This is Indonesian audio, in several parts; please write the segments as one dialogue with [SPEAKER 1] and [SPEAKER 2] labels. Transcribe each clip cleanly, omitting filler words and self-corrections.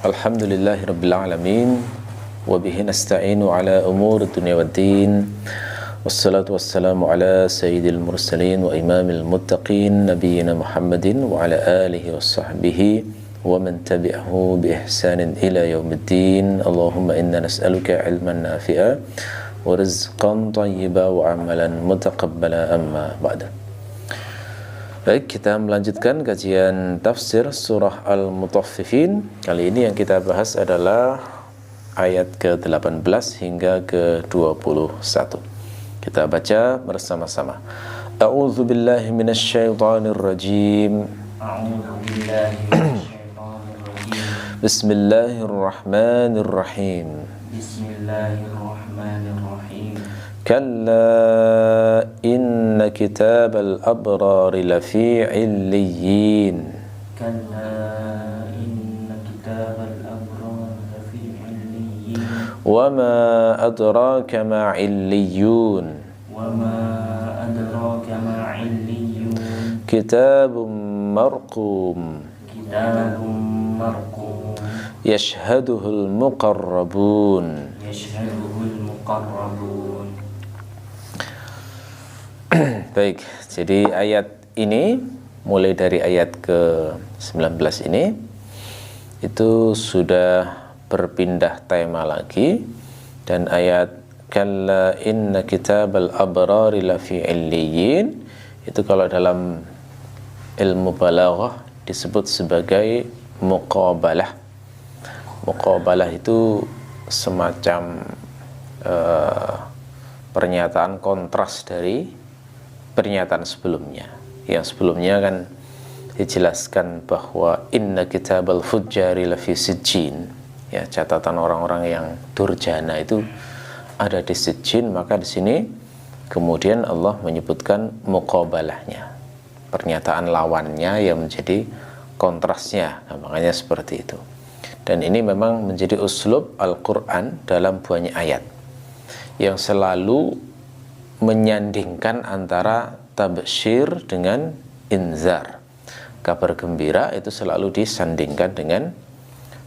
[SPEAKER 1] Alhamdulillahirabbil alamin wa bihi nasta'inu ala umuri dunya waddin. Wassalatu wassalamu ala sayyidil mursalin wa imamil muttaqin nabiyyina Muhammadin wa ala alihi wa sahbihi wa man tabi'ahu bi ihsanin ila yaumiddin. Allahumma inna nas'aluka ilman nafi'a wa rizqan thayyiba wa amalan mutaqabbala, amma ba'da. Baik, kita melanjutkan kajian tafsir surah Al-Mutaffifin. Kali ini yang kita bahas adalah ayat ke-18 hingga ke-21. Kita baca bersama-sama. A'udzu billahi minasyaitonir rajim. Bismillahirrahmanirrahim. Bismillahirrahmanirrahim. Kalla inna kitabal abrari lafi illiyin. Kalla inna kitabal abrari lafi illiyin. Wa ma adraka ma illiyun. Wa ma adraka ma illiyun. Kitabun marqum. Kitabun marqum. Yashhaduhul muqarrabun. Yashhaduhul muqarrabun. Baik, jadi ayat ini mulai dari ayat ke-19 ini itu sudah berpindah tema lagi, dan ayat kalla inna kitabal abrari lafi illiyin itu kalau dalam ilmu balaghah disebut sebagai muqabalah. Muqabalah itu semacam pernyataan kontras dari pernyataan sebelumnya. Yang sebelumnya kan dijelaskan bahwa inna kitabal fujjari lafi sijjin, ya, catatan orang-orang yang durjana itu ada di sijjin. Maka di sini kemudian Allah menyebutkan muqabalahnya, pernyataan lawannya yang menjadi kontrasnya. Nah, makanya seperti itu. Dan ini memang menjadi uslub Al-Quran dalam banyak ayat yang selalu menyandingkan antara tabsyir dengan inzar. Kabar gembira itu selalu disandingkan dengan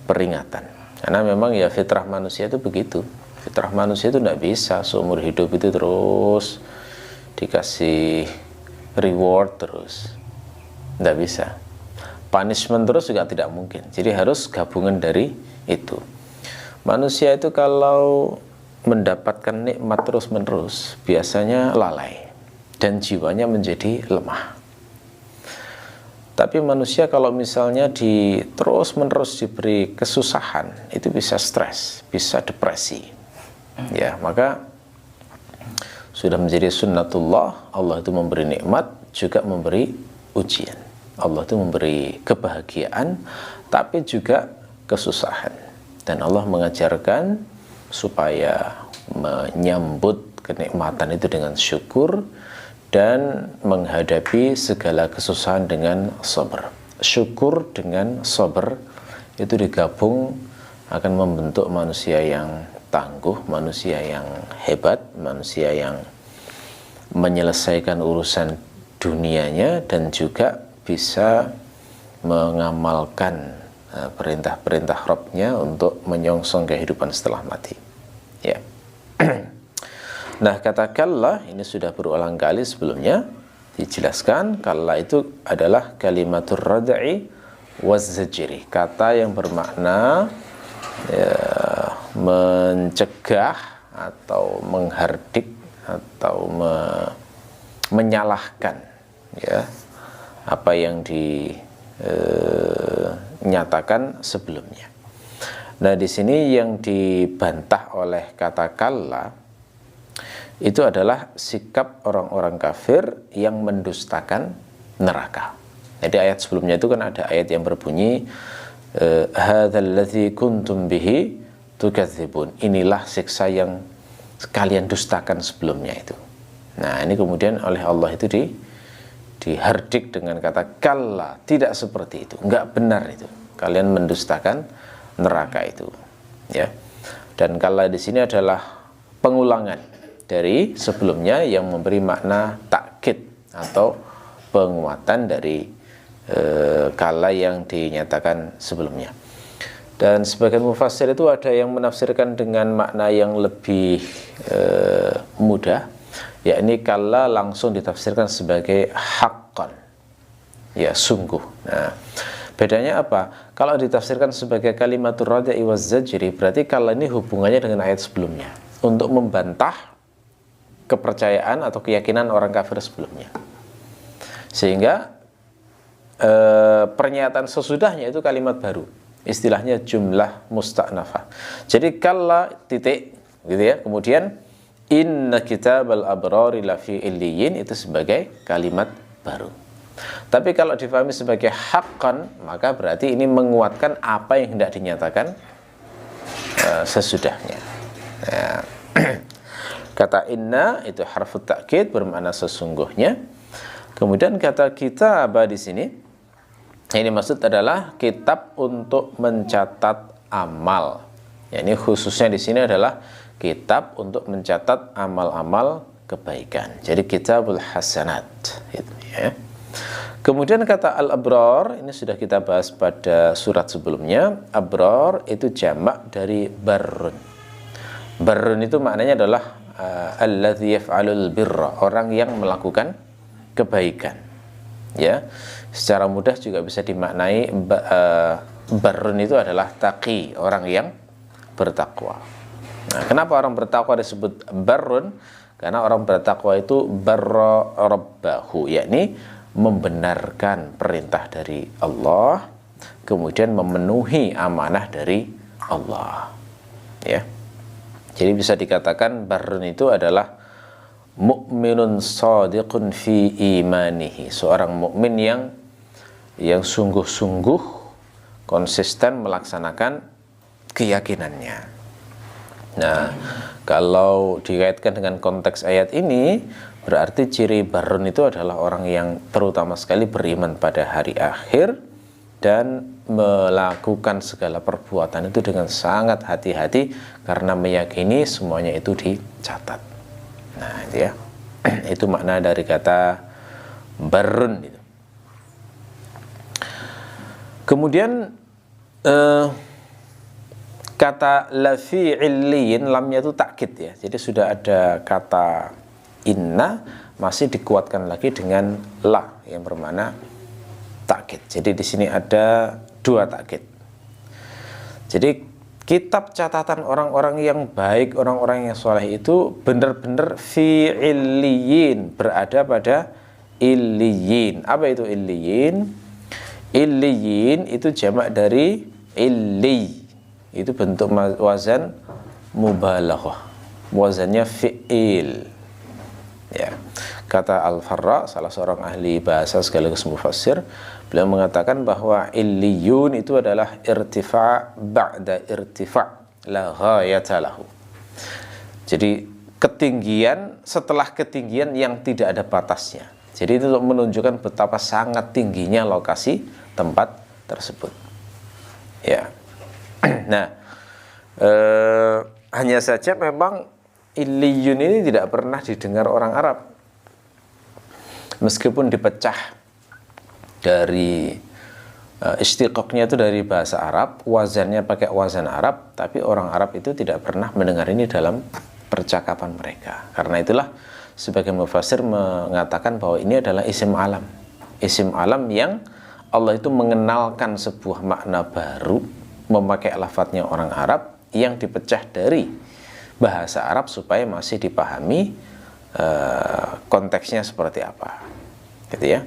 [SPEAKER 1] peringatan. Karena memang ya fitrah manusia itu begitu. Fitrah manusia itu tidak bisa seumur hidup itu terus dikasih reward terus. Tidak bisa. Punishment terus juga tidak mungkin. Jadi harus gabungan dari itu. Manusia itu kalau mendapatkan nikmat terus-menerus biasanya lalai dan jiwanya menjadi lemah. Tapi manusia kalau misalnya terus-menerus diberi kesusahan, itu bisa stres, bisa depresi. Ya, maka sudah menjadi sunnatullah, Allah itu memberi nikmat juga memberi ujian. Allah itu memberi kebahagiaan tapi juga kesusahan. Dan Allah mengajarkan supaya menyambut kenikmatan itu dengan syukur dan menghadapi segala kesusahan dengan sabar. Syukur dengan sabar itu digabung akan membentuk manusia yang tangguh, manusia yang hebat, manusia yang menyelesaikan urusan dunianya dan juga bisa mengamalkan perintah-perintah Rabb-nya untuk menyongsong kehidupan setelah mati. Ya. Nah, kata kalla ini sudah berulang kali sebelumnya dijelaskan. Kalla itu adalah kalimatur rad'i wazzajri, kata yang bermakna mencegah atau menghardik atau menyalahkan, ya, apa yang nyatakan sebelumnya. Nah, di sini yang dibantah oleh kata kalla itu adalah sikap orang-orang kafir yang mendustakan neraka. Jadi ayat sebelumnya itu kan ada ayat yang berbunyi hadzal ladzi kuntum bihi tukadzibun. Inilah siksa yang kalian dustakan sebelumnya itu. Nah, ini kemudian oleh Allah itu dihardik dengan kata kalla, tidak seperti itu, enggak benar itu. Kalian mendustakan neraka itu, ya. Dan kalla di sini adalah pengulangan dari sebelumnya yang memberi makna takkid atau penguatan dari kala yang dinyatakan sebelumnya. Dan sebagian mufassir itu ada yang menafsirkan dengan makna yang lebih mudah, yakni kalla langsung ditafsirkan sebagai haqqan, ya sungguh. Nah, bedanya apa? Kalau ditafsirkan sebagai kalimatur radya'i waz zajri, berarti kalla ini hubungannya dengan ayat sebelumnya untuk membantah kepercayaan atau keyakinan orang kafir sebelumnya. Sehingga pernyataan sesudahnya itu kalimat baru, istilahnya jumlah musta'nafah. Jadi kalla titik gitu ya, kemudian inna kitabal abrari lafi illiyin itu sebagai kalimat baru. Tapi kalau difahami sebagai haqqan, maka berarti ini menguatkan apa yang hendak dinyatakan sesudahnya. Nah, kata inna itu harfu ta'kid bermakna sesungguhnya. Kemudian kata kitab di sini, ini maksud adalah kitab untuk mencatat amal. Ya, ini khususnya di sini adalah kitab untuk mencatat amal-amal kebaikan. Jadi kitabul hasanat, gitu ya. Kemudian kata al-abrar, ini sudah kita bahas pada surat sebelumnya. Abrar itu jamak dari barrun. Barrun itu maknanya adalah alladzi yaf'alul birra, orang yang melakukan kebaikan. Ya, secara mudah juga bisa dimaknai barrun itu adalah taqi, orang yang bertakwa. Nah, kenapa orang bertakwa disebut barrun? Karena orang bertakwa itu barra rabbahu, yakni membenarkan perintah dari Allah, kemudian memenuhi amanah dari Allah. Ya, jadi bisa dikatakan barrun itu adalah mu'minun shadiqun fi imanihi, seorang mukmin yang sungguh-sungguh konsisten melaksanakan keyakinannya. Nah, kalau dikaitkan dengan konteks ayat ini, berarti ciri barrun itu adalah orang yang terutama sekali beriman pada hari akhir dan melakukan segala perbuatan itu dengan sangat hati-hati karena meyakini semuanya itu dicatat. Nah, itu ya. Itu makna dari kata barrun itu. Kemudian kata lafi illiyin, lamnya itu takkid ya. Jadi sudah ada kata inna, masih dikuatkan lagi dengan la yang bermakna takkid. Jadi di sini ada dua takkid. Jadi kitab catatan orang-orang yang baik, orang-orang yang soleh itu benar-benar fi illiyin, berada pada illiyin. Apa itu illiyin? Illiyin itu jamak dari illi. Itu bentuk wazan mubalaghah, wazannya fi'il. Ya. Kata Al-Farra, salah seorang ahli bahasa sekaligus mufassir, beliau mengatakan bahwa illiyun itu adalah irtifa' ba'da irtifa' la ghayata lahu. Jadi ketinggian setelah ketinggian yang tidak ada batasnya. Jadi itu untuk menunjukkan betapa sangat tingginya lokasi tempat tersebut. Ya. Nah, hanya saja memang illiyun ini tidak pernah didengar orang Arab. Meskipun dipecah dari istiqaqnya itu dari bahasa Arab, wazannya pakai wazan Arab, tapi orang Arab itu tidak pernah mendengar ini dalam percakapan mereka. Karena itulah sebagian mufassir mengatakan bahwa ini adalah isim alam. Isim alam yang Allah itu mengenalkan sebuah makna baru, memakai lafadznya orang Arab yang dipecah dari bahasa Arab supaya masih dipahami konteksnya seperti apa, gitu ya.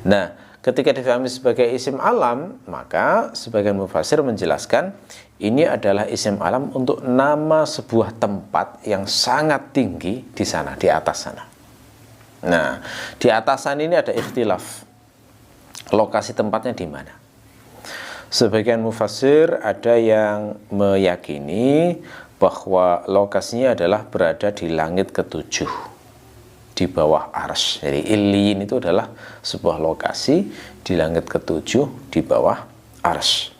[SPEAKER 1] Nah, ketika dipahami sebagai isim alam, maka sebagian mufassir menjelaskan ini adalah isim alam untuk nama sebuah tempat yang sangat tinggi di sana, di atas sana. Nah, di atas sana ini ada ikhtilaf, lokasi tempatnya di mana. Sebagian mufassir ada yang meyakini bahwa lokasinya adalah berada di langit ketujuh, di bawah arsy. Jadi illiyin itu adalah sebuah lokasi di langit ketujuh di bawah arsy.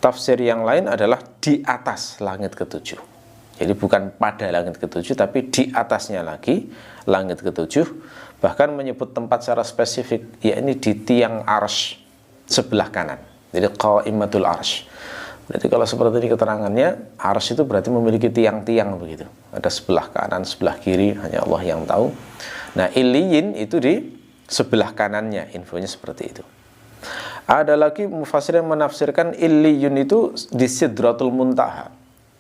[SPEAKER 1] Tafsir yang lain adalah di atas langit ketujuh. Jadi bukan pada langit ketujuh, tapi di atasnya lagi langit ketujuh. Bahkan menyebut tempat secara spesifik, yakni di tiang arsy sebelah kanan. Jadi qaimatul arsy, Berarti kalau seperti ini keterangannya, arsy itu berarti memiliki tiang-tiang begitu. Ada sebelah kanan, sebelah kiri, hanya Allah yang tahu. Nah, illiyin itu di sebelah kanannya, infonya seperti itu. Ada lagi mufassir yang menafsirkan illiyun itu di Sidratul Muntaha.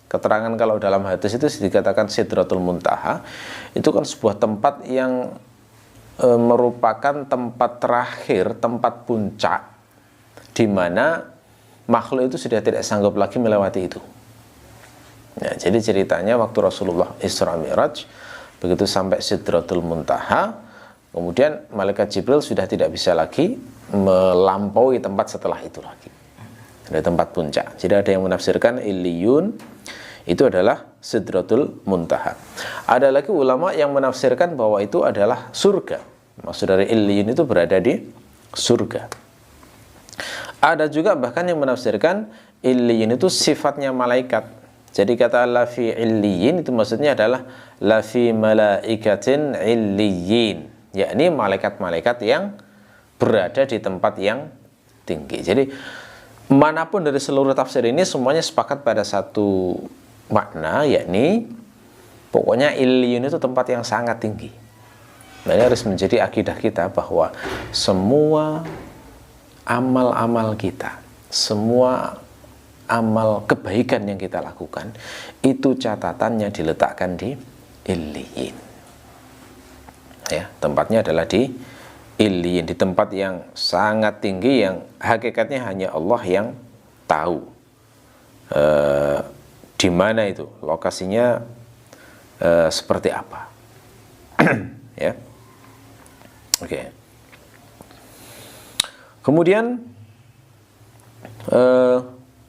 [SPEAKER 1] Keterangan kalau dalam hadis itu dikatakan Sidratul Muntaha, itu kan sebuah tempat yang merupakan tempat terakhir, tempat puncak, di mana makhluk itu sudah tidak sanggup lagi melewati itu. Ya, jadi ceritanya waktu Rasulullah Isra Mi'raj, begitu sampai Sidratul Muntaha, kemudian malaikat Jibril sudah tidak bisa lagi melampaui tempat setelah itu lagi. Ada tempat puncak. Jadi ada yang menafsirkan illiyun itu adalah Sidratul Muntaha. Ada lagi ulama yang menafsirkan bahwa itu adalah surga. Maksud dari illiyun itu berada di surga. Ada juga bahkan yang menafsirkan illiyun itu sifatnya malaikat. Jadi kata lafi illiyin itu maksudnya adalah lafi malaikatin illiyin, yakni malaikat-malaikat yang berada di tempat yang tinggi. Jadi manapun dari seluruh tafsir ini semuanya sepakat pada satu makna, yakni pokoknya illiyun itu tempat yang sangat tinggi. Nah, ini harus menjadi akidah kita bahwa semua amal-amal kita, semua amal kebaikan yang kita lakukan, itu catatannya diletakkan di illiyin. Ya, tempatnya adalah di illiyin, di tempat yang sangat tinggi yang hakikatnya hanya Allah yang tahu di mana itu lokasinya, seperti apa. Ya, oke. Kemudian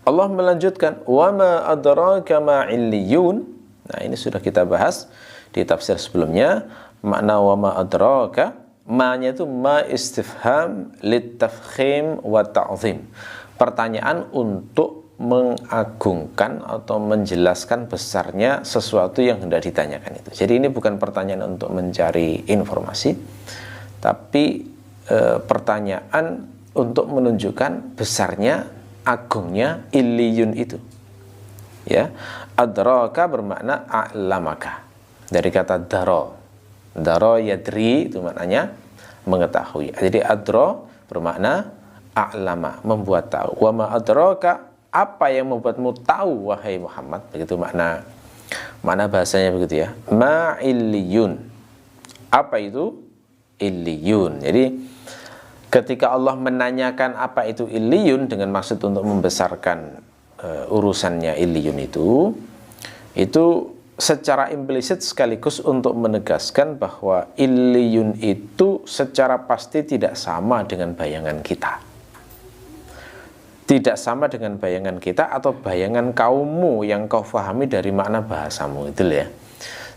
[SPEAKER 1] Allah melanjutkan wa ma adraka ma illiyun. Nah, ini sudah kita bahas di tafsir sebelumnya. Makna wa ma adraka, ma-nya itu ma istifham litafkhim wa ta'zim. Pertanyaan untuk mengagungkan atau menjelaskan besarnya sesuatu yang hendak ditanyakan itu. Jadi ini bukan pertanyaan untuk mencari informasi, tapi pertanyaan untuk menunjukkan besarnya, agungnya illiyun itu. Ya, adraka bermakna a'lamaka. Dari kata daro. Daro yadri itu maknanya mengetahui. Jadi adro bermakna a'lama, membuat tahu. Wa ma adraka, apa yang membuatmu tahu wahai Muhammad. Begitu makna bahasanya begitu ya. Ma illiyun. Apa itu illiyun? Jadi ketika Allah menanyakan apa itu illiyun dengan maksud untuk membesarkan urusannya illiyun itu secara implisit sekaligus untuk menegaskan bahwa illiyun itu secara pasti tidak sama dengan bayangan kita. Tidak sama dengan bayangan kita atau bayangan kaummu yang kau fahami dari makna bahasamu, itu ya.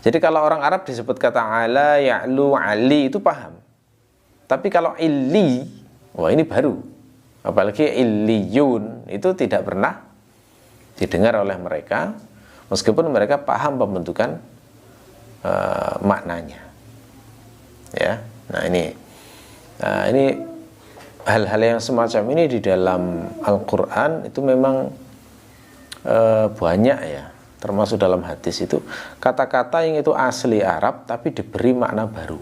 [SPEAKER 1] Jadi kalau orang Arab disebut kata ala, ya'lu, ali itu paham. Tapi kalau illi, wah ini baru. Apalagi illiyun itu tidak pernah didengar oleh mereka, meskipun mereka paham pembentukan maknanya. Ya, nah ini hal-hal yang semacam ini di dalam Al-Quran itu memang banyak ya, termasuk dalam hadis itu kata-kata yang itu asli Arab tapi diberi makna baru,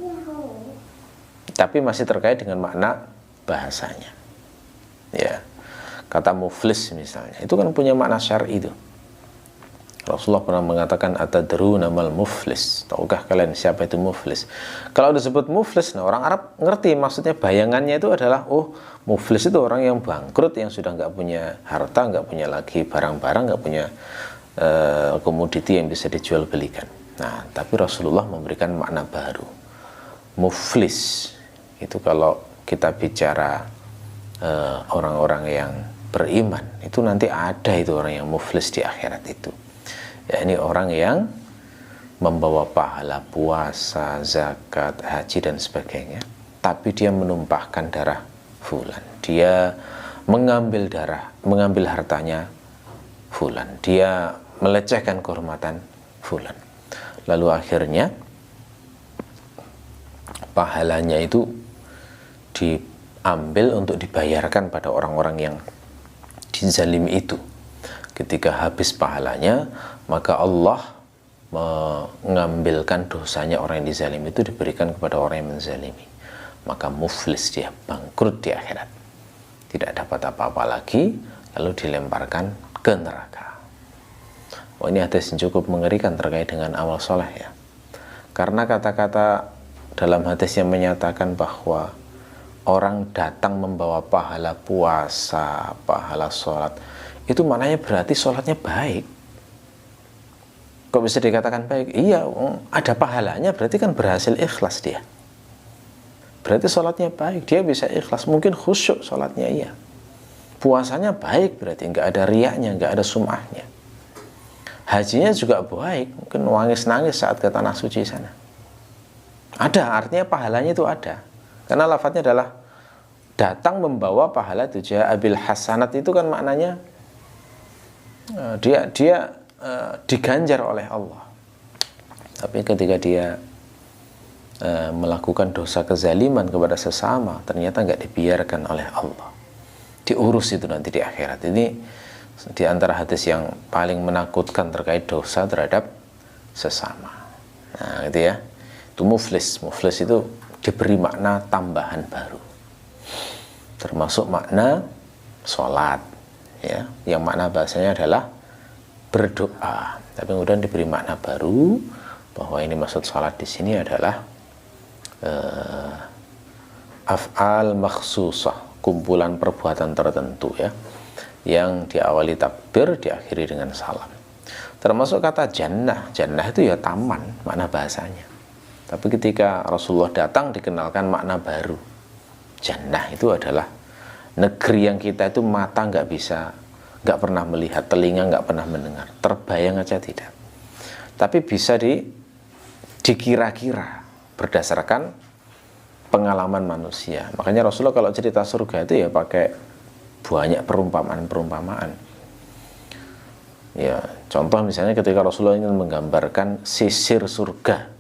[SPEAKER 1] tapi masih terkait dengan makna bahasanya. Ya, kata muflis misalnya, itu kan punya makna syar'i itu. Rasulullah pernah mengatakan atadruna mal muflis, tahukah kalian siapa itu muflis? Kalau disebut muflis, nah orang Arab ngerti maksudnya, bayangannya itu adalah oh muflis itu orang yang bangkrut, yang sudah nggak punya harta, nggak punya lagi barang-barang, nggak punya komoditi yang bisa dijual belikan. Nah, tapi Rasulullah memberikan makna baru. Muflis itu kalau kita bicara orang-orang yang beriman, itu nanti ada itu orang yang muflis di akhirat itu. Ya, ini orang yang membawa pahala puasa, zakat, haji dan sebagainya, tapi dia menumpahkan darah fulan, dia mengambil hartanya fulan, dia melecehkan kehormatan fulan, lalu akhirnya pahalanya itu diambil untuk dibayarkan pada orang-orang yang dizalimi itu. Ketika habis pahalanya, maka Allah mengambilkan dosanya orang yang dizalimi itu diberikan kepada orang yang menzalimi. Maka muflis dia, bangkrut di akhirat. Tidak dapat apa-apa lagi, lalu dilemparkan ke neraka. Oh, ini hadis yang cukup mengerikan terkait dengan amal soleh ya. Karena kata-kata dalam hadis yang menyatakan bahwa orang datang membawa pahala puasa, pahala sholat, itu maknanya berarti sholatnya baik. Kok bisa dikatakan baik? Iya, ada pahalanya, berarti kan berhasil ikhlas dia. Berarti sholatnya baik, dia bisa ikhlas. Mungkin khusyuk sholatnya, iya. Puasanya baik, berarti nggak ada riaknya, nggak ada sum'ahnya. Hajinya juga baik, mungkin nangis-nangis saat ke tanah suci sana. Ada, artinya pahalanya itu ada. Karena lafadznya adalah datang membawa pahala tuja abil hasanat, itu kan maknanya dia diganjar oleh Allah. Tapi ketika dia melakukan dosa kezaliman kepada sesama, ternyata nggak dibiarkan oleh Allah, diurus itu nanti di akhirat. Ini di antara hadis yang paling menakutkan terkait dosa terhadap sesama. Nah, gitu ya. Itu muflis. Muflis itu diberi makna tambahan baru, termasuk makna sholat ya, yang makna bahasanya adalah berdoa, tapi kemudian diberi makna baru bahwa ini maksud sholat di sini adalah af'al makhsusah, kumpulan perbuatan tertentu ya, yang diawali takbir, diakhiri dengan salam. Termasuk kata jannah. Jannah itu ya taman, makna bahasanya. Tapi ketika Rasulullah datang dikenalkan makna baru. Jannah itu adalah negeri yang kita itu mata nggak bisa, nggak pernah melihat, telinga nggak pernah mendengar, terbayang aja tidak. Tapi bisa dikira-kira berdasarkan pengalaman manusia. Makanya Rasulullah kalau cerita surga itu ya pakai banyak perumpamaan-perumpamaan. Ya, contoh misalnya ketika Rasulullah ingin menggambarkan sisir surga.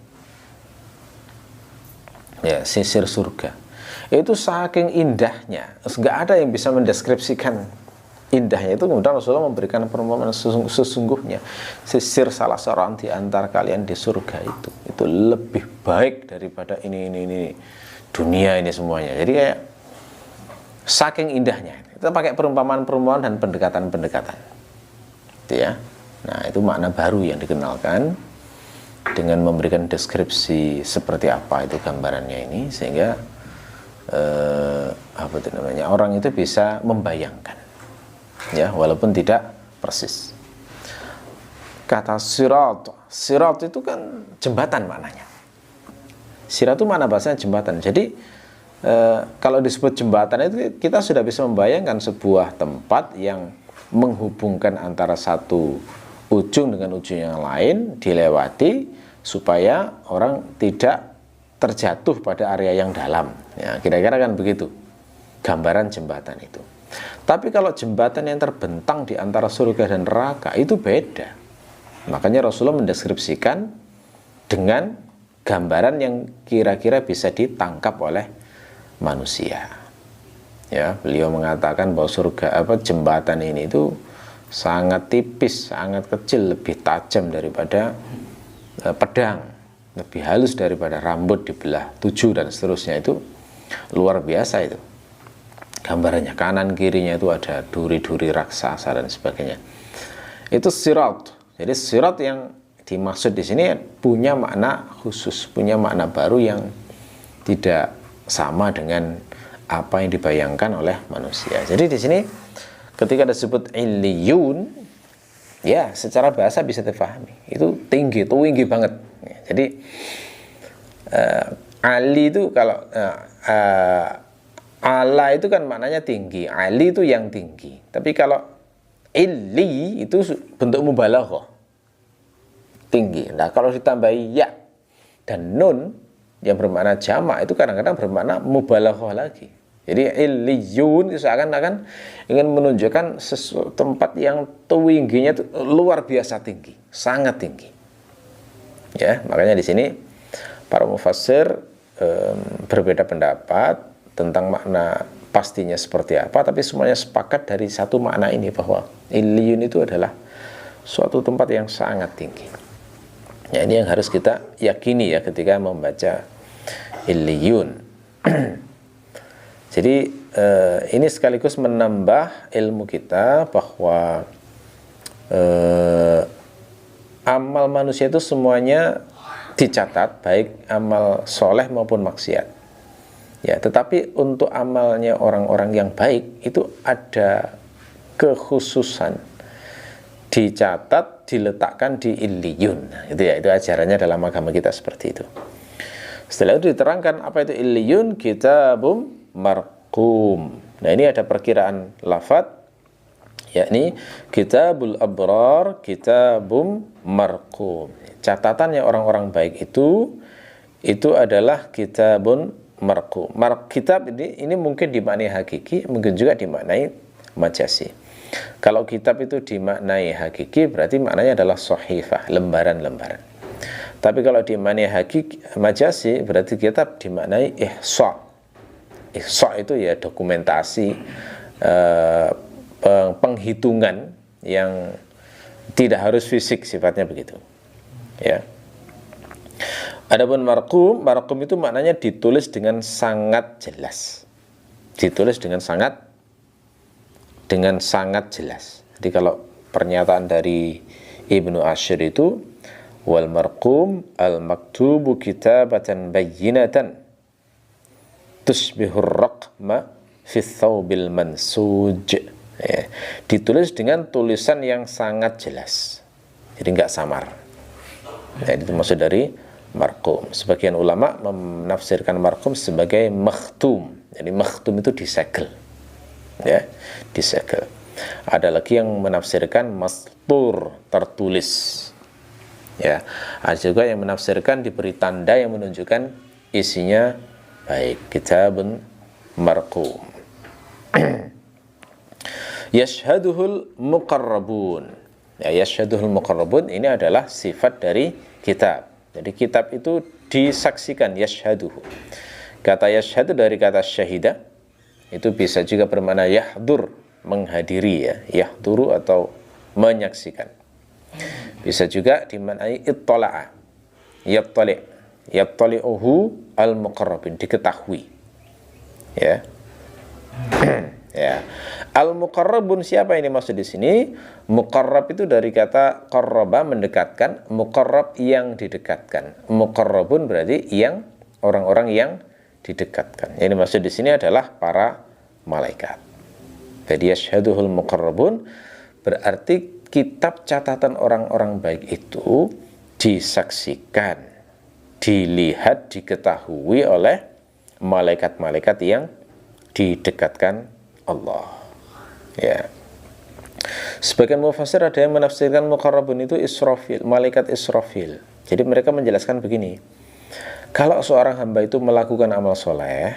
[SPEAKER 1] Ya, sisir surga. Itu saking indahnya, nggak ada yang bisa mendeskripsikan indahnya itu. Kemudian Rasulullah memberikan perumpamaan sesungguhnya sisir salah seorang di antara kalian di surga itu lebih baik daripada ini dunia ini semuanya. Jadi kayak saking indahnya, kita pakai perumpamaan-perumpamaan dan pendekatan-pendekatan itu ya. Nah, itu makna baru yang dikenalkan dengan memberikan deskripsi seperti apa itu gambarannya ini, sehingga apa itu namanya, orang itu bisa membayangkan ya, walaupun tidak persis. Kata sirat itu kan jembatan maknanya. Sirat itu mana bahasanya jembatan. Jadi kalau disebut jembatan itu kita sudah bisa membayangkan sebuah tempat yang menghubungkan antara satu ujung dengan ujung yang lain, dilewati supaya orang tidak terjatuh pada area yang dalam ya, kira-kira kan begitu gambaran jembatan itu. Tapi kalau jembatan yang terbentang di antara surga dan neraka itu beda. Makanya Rasulullah mendeskripsikan dengan gambaran yang kira-kira bisa ditangkap oleh manusia. Ya, beliau mengatakan bahwa jembatan ini itu sangat tipis, sangat kecil, lebih tajam daripada pedang, lebih halus daripada rambut dibelah 7 dan seterusnya. Itu luar biasa itu gambarannya. Kanan kirinya itu ada duri-duri raksasa dan sebagainya. Itu sirat. Jadi sirat yang dimaksud di sini punya makna khusus, punya makna baru yang tidak sama dengan apa yang dibayangkan oleh manusia. Jadi di sini ketika disebut illiyun, ya secara bahasa bisa dipahami. Itu tinggi banget. Jadi ali itu kalau ala itu kan maknanya tinggi, ali itu yang tinggi. Tapi kalau illi itu bentuk mubalaghah, tinggi. Nah, kalau ditambahi ya dan nun yang bermakna jamak itu kadang-kadang bermakna mubalaghah lagi. Jadi illiyun itu seakan-akan ingin menunjukkan sesuatu tempat yang tingginya itu luar biasa tinggi, sangat tinggi. Ya, makanya di sini para mufassir berbeda pendapat tentang makna pastinya seperti apa, tapi semuanya sepakat dari satu makna ini, bahwa Illiyun itu adalah suatu tempat yang sangat tinggi. Ya, ini yang harus kita yakini ya ketika membaca Illiyun. Jadi ini sekaligus menambah ilmu kita bahwa amal manusia itu semuanya dicatat, baik amal soleh maupun maksiat. Ya, tetapi untuk amalnya orang-orang yang baik itu ada kekhususan, dicatat, diletakkan di Illiyun. Itu ya, itu ajarannya dalam agama kita seperti itu. Setelah itu diterangkan apa itu Illiyun, kitabum marqum. Nah, ini ada perkiraan lafadz, yakni kitabul abrar, kitabum marqum. Catatannya orang-orang baik itu adalah kitabun marqum. Kitab ini mungkin dimaknai hakiki, mungkin juga dimaknai majasi. Kalau kitab itu dimaknai hakiki, berarti maknanya adalah sahifah, lembaran-lembaran. Tapi kalau dimaknai hakiki majasi, berarti kitab dimaknai ihsa. Ihsa itu ya dokumentasi, penghitungan yang tidak harus fisik, sifatnya begitu. Ya. Adapun marqum itu maknanya ditulis dengan sangat jelas. Ditulis dengan sangat jelas. Jadi kalau pernyataan dari Ibnu Ashir itu, wal marqum al maktubu kitabatan bayyinatan tusbihur raqma fi thawbil mansuj. Ya, ditulis dengan tulisan yang sangat jelas, jadi nggak samar. Ya, itu maksud dari marqum. Sebagian ulama menafsirkan marqum sebagai makhtum. Jadi makhtum itu disegel, ya, disegel. Ada lagi yang menafsirkan mastur, tertulis. Ya, ada juga yang menafsirkan diberi tanda yang menunjukkan isinya baik, kitabun marqum. Yashhaduhul muqarrabun. Ya, yashhaduhul muqarrabun ini adalah sifat dari kitab. Jadi kitab itu disaksikan, yashhaduhu. Kata yashhadu dari kata syahida, itu bisa juga bermakna yahdur, menghadiri ya, yahduru atau menyaksikan. Bisa juga dimaknai ittala'a, yattali'uhu al-muqarrabin, diketahui. Ya. Ya. Al-muqarrabun, siapa ini maksud di sini? Muqarrab itu dari kata qarraba, mendekatkan, muqarrab yang didekatkan. Muqarrabun berarti yang orang-orang yang didekatkan. Yang dimaksud di sini adalah para malaikat. Jadi yashhaduhul muqarrabun berarti kitab catatan orang-orang baik itu disaksikan, dilihat, diketahui oleh malaikat-malaikat yang didekatkan Allah. Ya. Sebagian mufassir ada yang menafsirkan muqarrabun itu Israfil, malaikat Israfil. Jadi mereka menjelaskan begini, kalau seorang hamba itu melakukan amal soleh,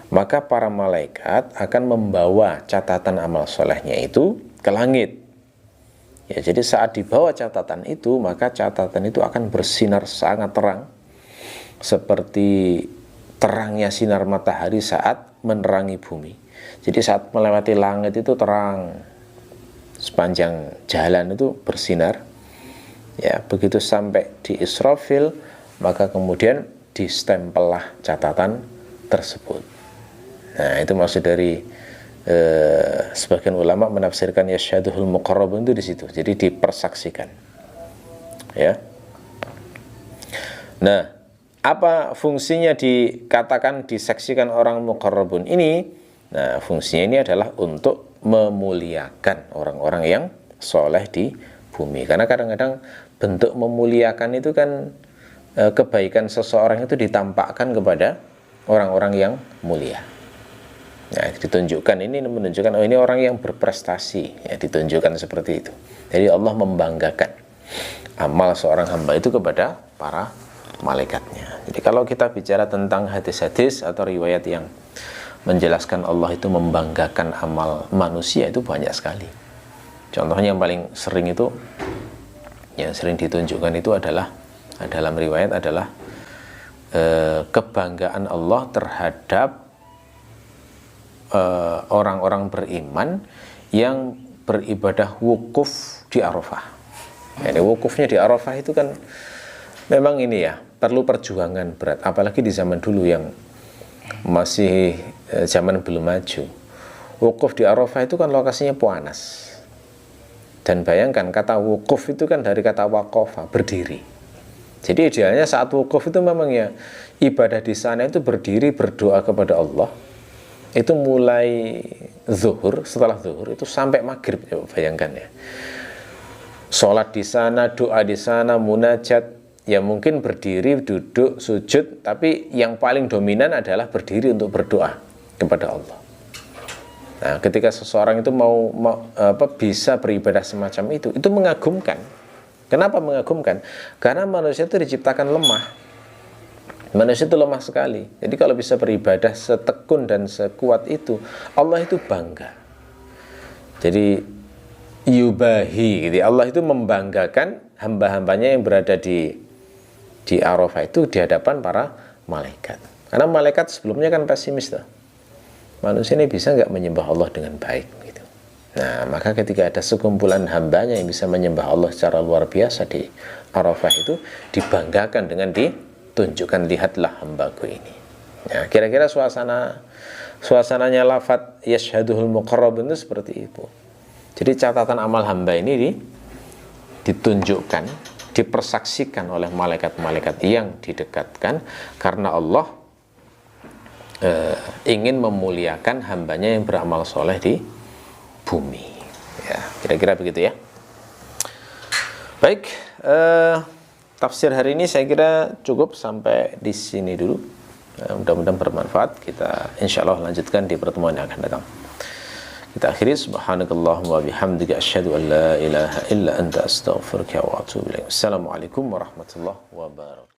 [SPEAKER 1] maka para malaikat akan membawa catatan amal solehnya itu ke langit. Ya, jadi saat dibawa catatan itu, maka catatan itu akan bersinar sangat terang, seperti terangnya sinar matahari saat menerangi bumi. Jadi saat melewati langit itu terang, sepanjang jalan itu bersinar. Ya, begitu sampai di Israfil, maka kemudian distempellah catatan tersebut. Nah, itu maksud dari sebagian ulama menafsirkan yashhaduhul muqarrabun itu di situ. Jadi dipersaksikan. Ya. Nah, apa fungsinya dikatakan disaksikan orang muqarrabun ini? Nah, fungsinya ini adalah untuk memuliakan orang-orang yang soleh di bumi. Karena kadang-kadang bentuk memuliakan itu kan kebaikan seseorang itu ditampakkan kepada orang-orang yang mulia. Nah, ditunjukkan, ini menunjukkan, oh ini orang yang berprestasi, ya, ditunjukkan seperti itu. Jadi Allah membanggakan amal seorang hamba itu kepada para malaikatnya. Jadi kalau kita bicara tentang hadis-hadis atau riwayat yang menjelaskan Allah itu membanggakan amal manusia, itu banyak sekali. Contohnya yang paling sering itu, yang sering ditunjukkan itu adalah dalam riwayat adalah kebanggaan Allah terhadap orang-orang beriman yang beribadah wukuf di Arafah. Jadi wukufnya di Arafah itu kan memang ini ya, perlu perjuangan berat, apalagi di zaman dulu yang masih zaman belum maju. Wukuf di Arafah itu kan lokasinya panas. Dan bayangkan kata wukuf itu kan dari kata waqafa, berdiri. Jadi idealnya saat wukuf itu memang ya ibadah di sana itu berdiri berdoa kepada Allah. Itu mulai zuhur, setelah zuhur itu sampai maghrib, ya, bayangkan ya. Sholat di sana, doa di sana, munajat, ya mungkin berdiri, duduk, sujud, tapi yang paling dominan adalah berdiri untuk berdoa kepada Allah. Nah, ketika seseorang itu bisa beribadah semacam itu mengagumkan. Kenapa mengagumkan? Karena manusia itu diciptakan lemah. Manusia itu lemah sekali. Jadi kalau bisa beribadah setekun dan sekuat itu, Allah itu bangga. Jadi yubahi, gitu. Allah itu membanggakan hamba-hambanya yang berada di Arafah itu di hadapan para malaikat. Karena malaikat sebelumnya kan pesimis tuh. Manusia ini bisa nggak menyembah Allah dengan baik gitu. Nah, maka ketika ada sekumpulan hambanya yang bisa menyembah Allah secara luar biasa di Arafah itu dibanggakan dengan ditunjukkan, lihatlah hambaku ini. Nah, kira-kira suasananya lafaz yashhaduhul muqarrabun itu seperti itu. Jadi catatan amal hamba ini ditunjukkan, dipersaksikan oleh malaikat-malaikat yang didekatkan karena Allah ingin memuliakan hambanya yang beramal soleh di bumi. Ya, kira-kira begitu ya. Baik, tafsir hari ini saya kira cukup sampai di sini dulu. Mudah-mudahan bermanfaat. Kita insya Allah lanjutkan di pertemuan yang akan datang. Kita akhiri, subhanakallahumma bihamdika asyhadu an la ilaha illa anta astaghfiruka wa atubu ilaik. Assalamualaikum warahmatullahi wabarakatuh.